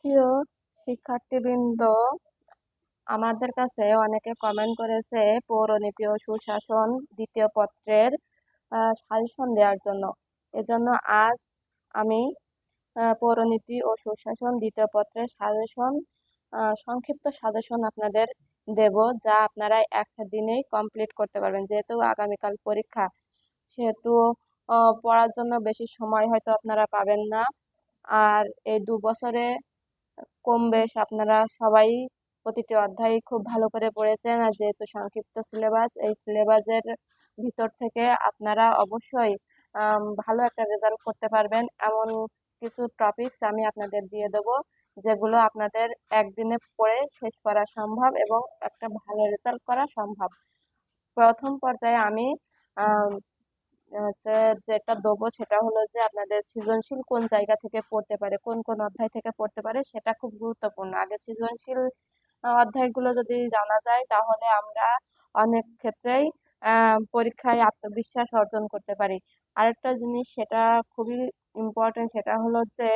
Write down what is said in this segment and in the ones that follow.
প্রিয় শিক্ষার্থীবৃন্দ, আমাদের কাছে অনেকে কমেন্ট করেছে পৌরনীতি ও সুশাসন দ্বিতীয় পত্রের সাজেশন দেওয়ার জন্য। এজন্য আজ আমি পৌরনীতি ও সুশাসন দ্বিতীয় পত্রের সাজেশন, সংক্ষিপ্ত সাজেশন আপনাদের দেব, যা আপনারা একটা দিনেই কমপ্লিট করতে পারবেন। যেহেতু আগামীকাল পরীক্ষা, সেহেতু পড়ার জন্য বেশি সময় হয়তো আপনারা পাবেন না। আর এই 2 বছরে কম বেশ আপনারা সবাই প্রতিটি অধ্যায় খুব ভালো করে পড়েছেন। আর যেহেতু সংক্ষিপ্ত সিলেবাস, এই সিলেবাসের ভিতর থেকে আপনারা অবশ্যই ভালো একটা রেজাল্ট করতে পারবেন। এমন কিছু টপিকস আমি আপনাদের দিয়ে দেব, যেগুলো আপনাদের একদিনে পড়ে শেষ করা সম্ভব এবং একটা ভালো রেজাল্ট করা সম্ভব। প্রথম পর্যায়ে আমি আহ হচ্ছে যেটা দেবো সেটা হলো যে আপনাদের সৃজনশীল কোন জায়গা থেকে পড়তে পারে, কোন কোন অধ্যায় থেকে পড়তে পারে, সেটা খুব গুরুত্বপূর্ণ। আগে সৃজনশীল অধ্যায়গুলো যদি জানা যায়, তাহলে আমরা অনেক ক্ষেত্রেই পরীক্ষায় আত্মবিশ্বাস অর্জন করতে পারি। আরেকটা জিনিস, সেটা খুবই ইম্পর্টেন্ট, সেটা হলো যে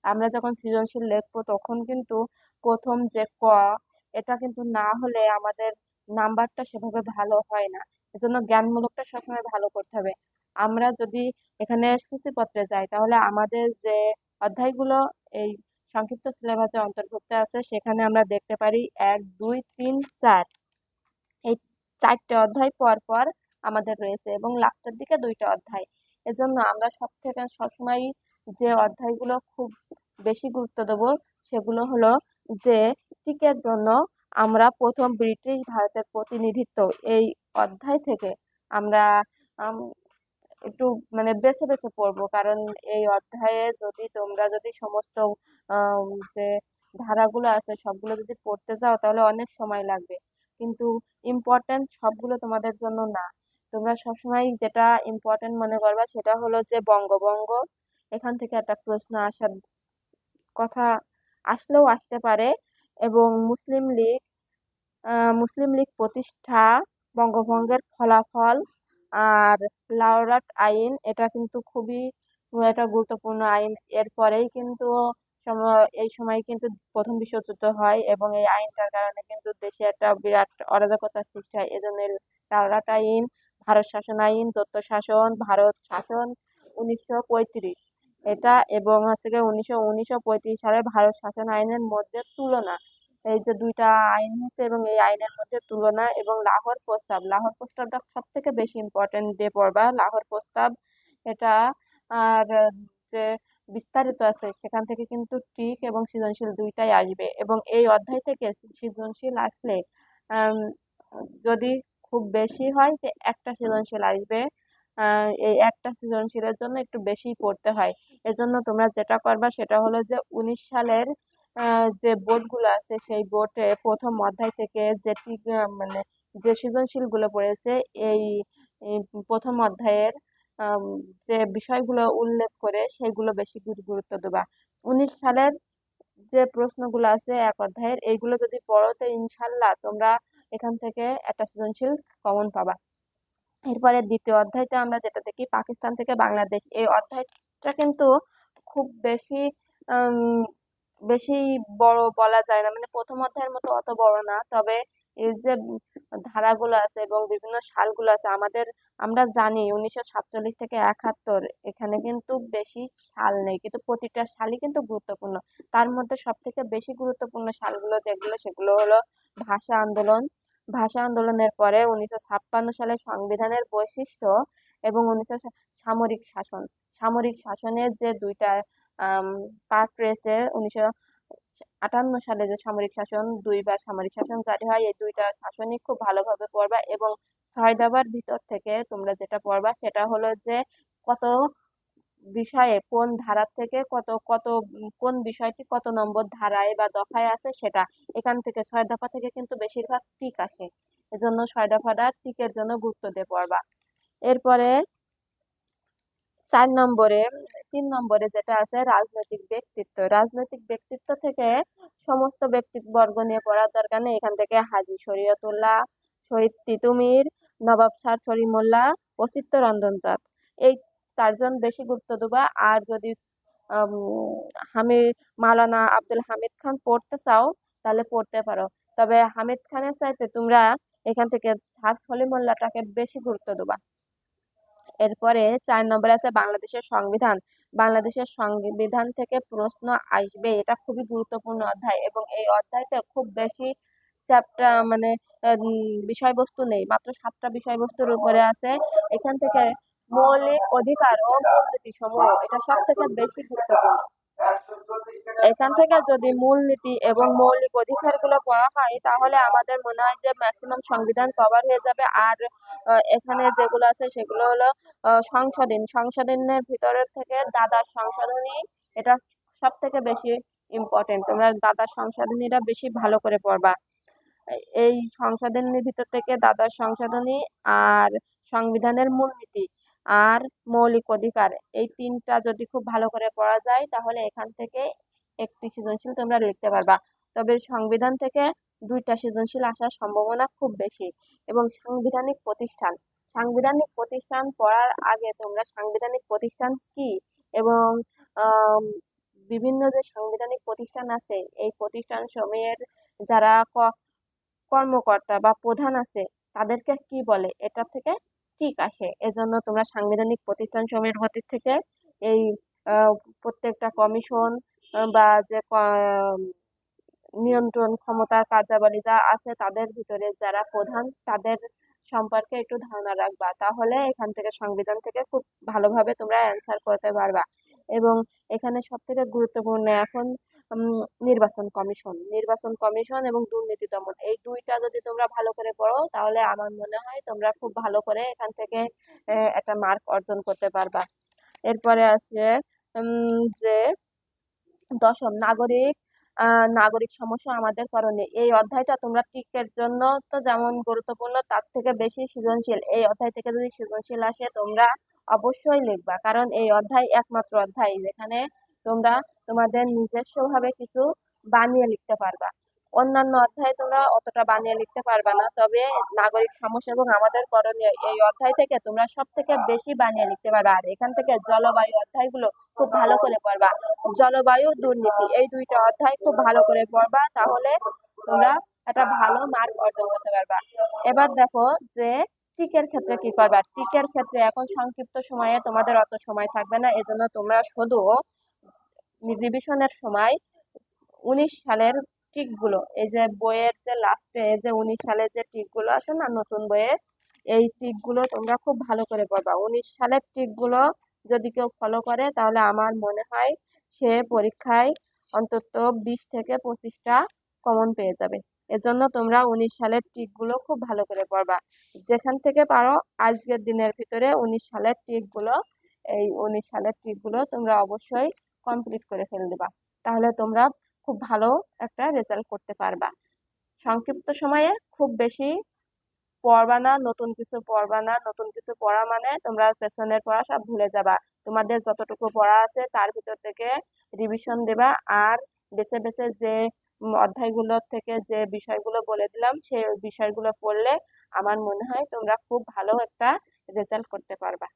আমরা যখন সৃজনশীল লিখবো তখন কিন্তু প্রথম যে ক, এটা কিন্তু না হলে আমাদের নাম্বারটা সেভাবে ভালো হয় না। এজন্য জ্ঞানমূলকটা সবসময় ভালো করতে হবে। আমরা যদি এখানে সূচিপত্রে যাই, তাহলে আমাদের যে অধ্যায়গুলো এই সংক্ষিপ্ত সিলেবাসে অন্তর্ভুক্ত আছে, সেখানে আমরা দেখতে পারি 1, 2, 3, 4, এই 4টে অধ্যায় পর পর আমাদের রয়েছে এবং লাস্টের দিকে 2টা অধ্যায়। এজন্য আমরা সবসময় যে অধ্যায়গুলো খুব বেশি গুরুত্ব দেব, সেগুলো হলো যে টিকের জন্য আমরা প্রথম ব্রিটিশ ভারতের প্রতিনিধিত্ব, এই অধ্যায় থেকে আমরা আম, একটু মানে বেছে বেছে পড়বো। কারণ এই অধ্যায়ে তোমরা যদি সমস্ত আম, যে ধারাগুলো আছে সবগুলো যদি পড়তে যাও, তাহলে অনেক সময় লাগবে। কিন্তু ইম্পর্টেন্ট সবগুলো তোমাদের জন্য না। তোমরা সবসময় যেটা ইম্পর্টেন্ট মনে করবা সেটা হলো যে বঙ্গভঙ্গ, এখান থেকে একটা প্রশ্ন আসার কথা, আসলেও আসতে পারে। এবং মুসলিম লীগ প্রতিষ্ঠা, বঙ্গভঙ্গের ফলাফল, আর লাউরাট আইন, এটা কিন্তু খুবই একটা গুরুত্বপূর্ণ আইন। এরপরেই কিন্তু এই সময় কিন্তু প্রথম বিশ্বযুদ্ধ হয় এবং এই আইনটার কারণে কিন্তু দেশে একটা বিরাট অরাজকতার সৃষ্টি হয়। এজন্য এই লাউরাট আইন, ভারত শাসন আইন, দ্বৈত শাসন, ভারত শাসন 1935, এটা এবং হচ্ছে গিয়ে 1935 সালে ভারত শাসন আইনের মধ্যে তুলনা, এই যে 2টা আইন হয়েছে এবং এই আইনের মধ্যে তুলনা এবং লাহোর প্রস্তাবটা সব থেকে বেশি ইম্পর্টেন্ট দিয়ে পড়বা। লাহোর প্রস্তাব এটা, আর যে বিস্তারিত আছে সেখান থেকে কিন্তু ট্রিক এবং সৃজনশীল 2টাই আসবে। এবং এই অধ্যায় থেকে সৃজনশীল আসলে আম, যদি খুব বেশি হয় যে একটা সৃজনশীল আসবে, এই একটা সৃজনশীলের জন্য একটু বেশি পড়তে হয়। এজন্য তোমরা যেটা করবা সেটা হলো যে 19 সালের যে বোর্ডগুলো আছে, সেই বোর্ডে প্রথম অধ্যায় থেকে মানে যে সৃজনশীল গুলো পড়েছে, এই এই প্রথম অধ্যায়ের আম, যে বিষয়গুলো উল্লেখ করে সেগুলো বেশি গুরুত্ব দেবা। 19 সালের যে প্রশ্নগুলো আছে এক অধ্যায়ের, এইগুলো যদি পড়ো, তো ইনশাল্লাহ তোমরা এখান থেকে একটা সৃজনশীল কমন পাবা। এরপরে দ্বিতীয় অধ্যায়তে আমরা যেটা দেখি, পাকিস্তান থেকে বাংলাদেশ, এই অধ্যায়টা কিন্তু খুব বেশি আম, বেশি বড় বলা যায় না, মানে প্রথম অধ্যায়ের মতো অত বড় না। তবে এই যে ধারাগুলো আছে এবং বিভিন্ন সালগুলো আছে, আমরা জানি 1947 থেকে 71, এখানে কিন্তু বেশি সাল নেই, কিন্তু প্রতিটা সালই কিন্তু গুরুত্বপূর্ণ। তার মধ্যে সব থেকে বেশি গুরুত্বপূর্ণ সালগুলো যেগুলো, সেগুলো হলো ভাষা আন্দোলন, ভাষা আন্দোলনের পরে 1956 সালে সংবিধানের বৈশিষ্ট্য, এবং সামরিক শাসন, সামরিক শাসনের যে 2টা পার্ট রয়েছে। 1958 সালে যে সামরিক শাসন, 2বার সামরিক শাসন জারি হয়, এই 2টা শাসনই খুব ভালোভাবে পড়বা। এবং 6 দফার ভিতর থেকে তোমরা যেটা পড়বা সেটা হলো যে কত বিষয়ে কোন ধারা থেকে কত কত কোন বিষয়টি কত নম্বর ধারায় বা দফায় আছে সেটা। এখান থেকে 6 দফা থেকে কিন্তু বেশিরভাগ টিক আসে, এজন্য 6 দফাটা টিকের জন্য গুরুত্ব দিয়ে পড়বা। এরপরে 4 নম্বরে, 3 নম্বরে যেটা আছে রাজনৈতিক ব্যক্তিত্ব, রাজনৈতিক ব্যক্তিত্ব থেকে সমস্ত ব্যক্তিবর্গ নিয়ে পড়ার দরকার নেই। এখান থেকে হাজী শরীয়তুল্লাহ, শহীদ তিতুমির, নবাব স্যার সলিমুল্লাহ ও চিত্তরঞ্জন চাঁদ, এই 4জন বেশি গুরুত্ব দেবা। আর যদি আম, হামি মাওলানা আব্দুল হামিদ খান পড়তে চাও তাহলে পড়তে পারো। তবে হামিদ খানের চাইতে তোমরা এখান থেকে স্যার সলিমুল্লাহটাকে বেশি গুরুত্ব দেবা। এরপরে 4 নম্বরে আছে বাংলাদেশের সংবিধান। বাংলাদেশের সংবিধান থেকে প্রশ্ন আসবে, এটা খুবই গুরুত্বপূর্ণ অধ্যায় এবং এই অধ্যায়তে খুব বেশি চ্যাপ্টার মানে বিষয়বস্তু নেই, মাত্র 7টা বিষয়বস্তুর উপরে আছে। এখান থেকে মৌলিক অধিকার ও মূলনীতি সমূহ এটা সব থেকে বেশি গুরুত্বপূর্ণ। এখান থেকে যদি মূলনীতি এবং মৌলিক অধিকারগুলো পড়া হয় তাহলে আমাদের মনে হয় যে ম্যাক্সিমাম সংবিধান কভার হয়ে যাবে। আর এখানে যেগুলো আছে সেগুলো হলো সংশোধনের ভিতরে থেকে দ্বাদশ সংশোধনী, এটা সব থেকে বেশি ইম্পর্টেন্ট। তোমরা দ্বাদশ সংশোধনীটা বেশি ভালো করে পড়বা। এই সংশোধনীর ভিতর থেকে দ্বাদশ সংশোধনী আর সংবিধানের মূলনীতি আর মৌলিক অধিকার, এই 3টা যদি খুব ভালো করে পড়া যায় তাহলে এখান থেকে একটি সৃজনশীল তোমরা লিখতে পারবা। তবে সংবিধান থেকে 2টা সৃজনশীল আসার সম্ভাবনা খুব বেশি। এবং সাংবিধানিক প্রতিষ্ঠান পড়ার আগে তোমরা সাংবিধানিক প্রতিষ্ঠান কি এবং আম, বিভিন্ন যে সাংবিধানিক প্রতিষ্ঠান আছে এই প্রতিষ্ঠান সমূহের যারা কর্মকর্তা বা প্রধান আছে তাদেরকে কি বলে, এটা থেকে ঠিক আসে। এজন্য তোমরা সাংবিধানিক প্রতিষ্ঠান সমূহের মধ্যে থেকে এই আহ, প্রত্যেকটা কমিশন বা যে নিয়ন্ত্রণ ক্ষমতার কার্যাবলী যা আছে তাদের ভিতরে যারা প্রধান তাদের সম্পর্কে একটু ধারণা রাখবা, তাহলে এখান থেকে সংবিধান থেকে খুব ভালোভাবে তোমরা অ্যান্সার করতে পারবা। এবং এখানে সব থেকে গুরুত্বপূর্ণ এখন নির্বাচন কমিশন এবং দুর্নীতি দমন, এই 2টা যদি তোমরা ভালো করে পড়ো তাহলে আমার মনে হয় তোমরা খুব ভালো করে এখান থেকে একটা মার্ক অর্জন করতে পারবা। এরপরে আছে যে 10ম নাগরিক সমস্যা আমাদের করণীয়, এই অধ্যায়টা তোমরা টিকের জন্য তো যেমন গুরুত্বপূর্ণ তার থেকে বেশি সৃজনশীল। এই অধ্যায় থেকে যদি সৃজনশীল আসে তোমরা অবশ্যই লিখবা, কারণ এই অধ্যায় একমাত্র অধ্যায় যেখানে তোমরা তোমাদের নিজস্ব ভাবে কিছু বানিয়ে লিখতে পারবা। অন্যান্য অধ্যায়ে তোমরা অতটা বানিয়ে লিখতে পারবা না, তবে নাগরিক সমস্যা এবং আমাদের করণীয় এই অধ্যায় থেকে তোমরা সব থেকে বেশি বানিয়ে লিখতে পারবা। আর এখান থেকে জলবায়ু অধ্যায়গুলো খুব ভালো করে পড়বা। জলবায়ু দুর্নীতি এই 2টা অধ্যায় খুব ভালো করে পড়বা, তাহলে তোমরা একটা ভালো মার্ক অর্জন করতে পারবা। এবার দেখো যে টিকের ক্ষেত্রে কি করবা। টিকের ক্ষেত্রে এখন সংক্ষিপ্ত সময়ে তোমাদের অত সময় থাকবে না, এজন্য তোমরা শুধু রিভিশনের সময় 19 সালের টিক গুলো, এই যে বইয়ের যে লাস্টে যে 19 সালের যে টিক গুলো আছে না নতুন বইয়ের, এই টিক গুলো তোমরা খুব ভালো করে পড়বা। 19 সালের টিক গুলো যদি কেউ ফলো করে তাহলে আমার মনে হয় সে পরীক্ষায় অন্তত 20 থেকে 25টা কমন পেয়ে যাবে। এজন্য তোমরা 19 সালের টিক গুলো খুব ভালো করে পড়বা। যেখান থেকে পারো আজকের দিনের ভিতরে 19 সালের টিক গুলো, এই 19 সালের টিক গুলো তোমরা অবশ্যই কমপ্লিট করে ফেলে দিবা, তাহলে তোমরা খুব ভালো একটা রেজাল্ট করতে পারবা। সংক্ষিপ্ত সময়ে খুব বেশি পড়বা না, নতুন কিছু পড়বা না। নতুন কিছু পড়া মানে তোমরা পেছনের পড়া সব ভুলে যাবা। তোমাদের যতটুকু পড়া আছে তার ভিতর থেকে রিভিশন দেবা। আর বেছে বেছে যে অধ্যায়গুলোর থেকে যে বিষয়গুলো বলে দিলাম সেই বিষয়গুলো পড়লে আমার মনে হয় তোমরা খুব ভালো একটা রেজাল্ট করতে পারবা।